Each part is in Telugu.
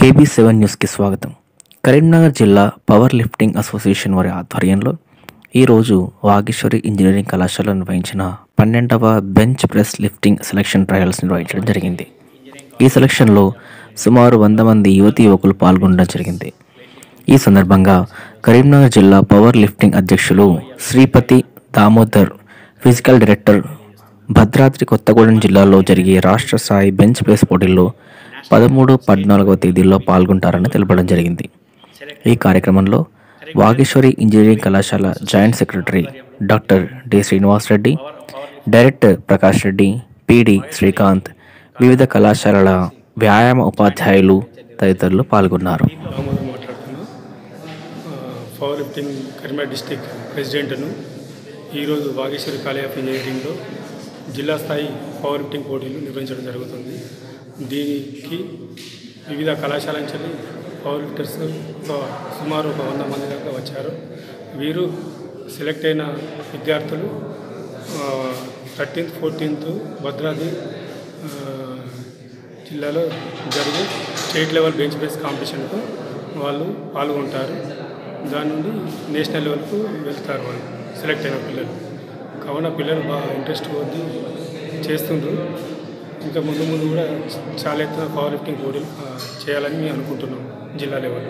KB7 న్యూస్కి స్వాగతం. కరీంనగర్ జిల్లా పవర్ లిఫ్టింగ్ అసోసియేషన్ వారి ఆధ్వర్యంలో ఈరోజు వాగేశ్వరి ఇంజనీరింగ్ కళాశాలలో నిర్వహించిన 12వ bench press lifting selection trials నిర్వహించడం జరిగింది. ఈ సెలక్షన్లో సుమారు 100 మంది యువకులు పాల్గొనడం జరిగింది. ఈ సందర్భంగా కరీంనగర్ జిల్లా పవర్ లిఫ్టింగ్ అధ్యక్షులు శ్రీపతి దామోదర్, ఫిజికల్ డైరెక్టర్ భద్రాద్రి కొత్తగూడెం జిల్లాలో జరిగే రాష్ట్ర స్థాయి బెంచ్ ప్రెస్ పోటీల్లో 13, 14వ తేదీల్లో పాల్గొంటారని తెలపడం జరిగింది. ఈ కార్యక్రమంలో వాగేశ్వరి ఇంజనీరింగ్ కళాశాల joint secretary doctor D Srinivas Reddy, director Prakash Reddy, PD Srikanth, వివిధ కళాశాలల వ్యాయామ ఉపాధ్యాయులు తదితరులు పాల్గొన్నారు. పవర్ లిఫ్టింగ్ కరీంనగర్ డిస్టిక్ ప్రెసిడెంట్ను ఈరోజు వాగేశ్వరి కాలేజ్ ఆఫ్ ఇంజనీరింగ్లో జిల్లా స్థాయి పవర్ లిఫ్టింగ్ పోటీలు నిర్వహించడం జరుగుతుంది. దీనికి వివిధ కళాశాల నుంచి పవర్ లిఫ్టర్స్ సుమారు 100 మంది దాకా వచ్చారు. వీరు సెలెక్ట్ అయిన విద్యార్థులు 13th, 14th భద్రాద్రి జిల్లాలో జరిగే స్టేట్ లెవెల్ బెంచ్ ప్రెస్ కాంపిటీషన్కు వాళ్ళు పాల్గొంటారు. దాని నుండి నేషనల్ లెవెల్కు వెళ్తారు వాళ్ళు సెలెక్ట్ అయిన పిల్లలు. కావున పిల్లలు బాగా ఇంట్రెస్ట్ కొద్ది చేస్తుండ్రు. ఇంకా ముందు కూడా చాలా ఎత్తున పవర్ లిఫ్టింగ్ పోటీలు చేయాలని మేము అనుకుంటున్నాం జిల్లా లెవెల్.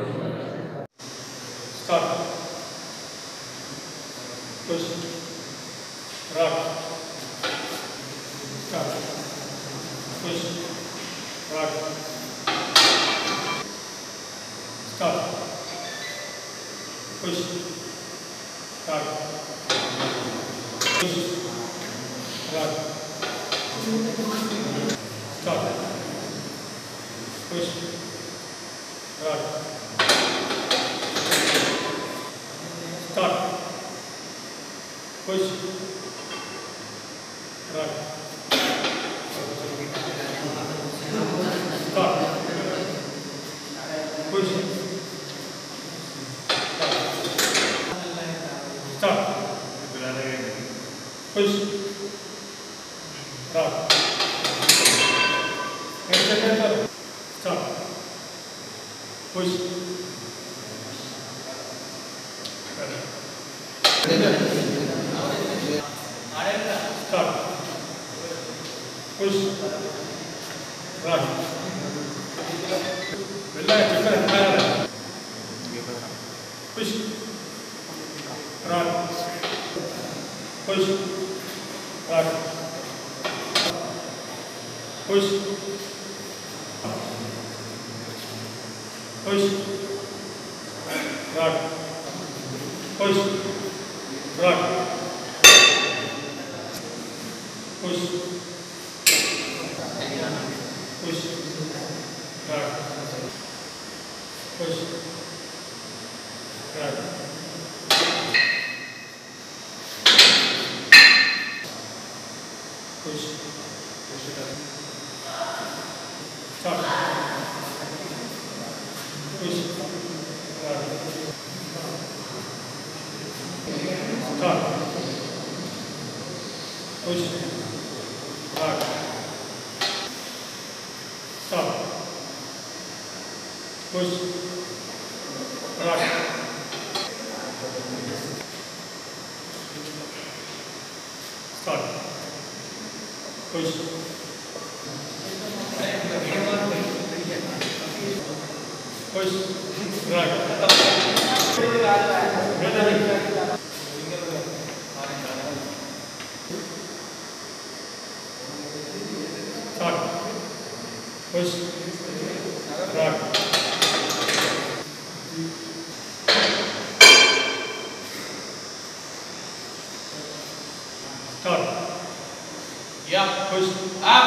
Yeah, push. Ah,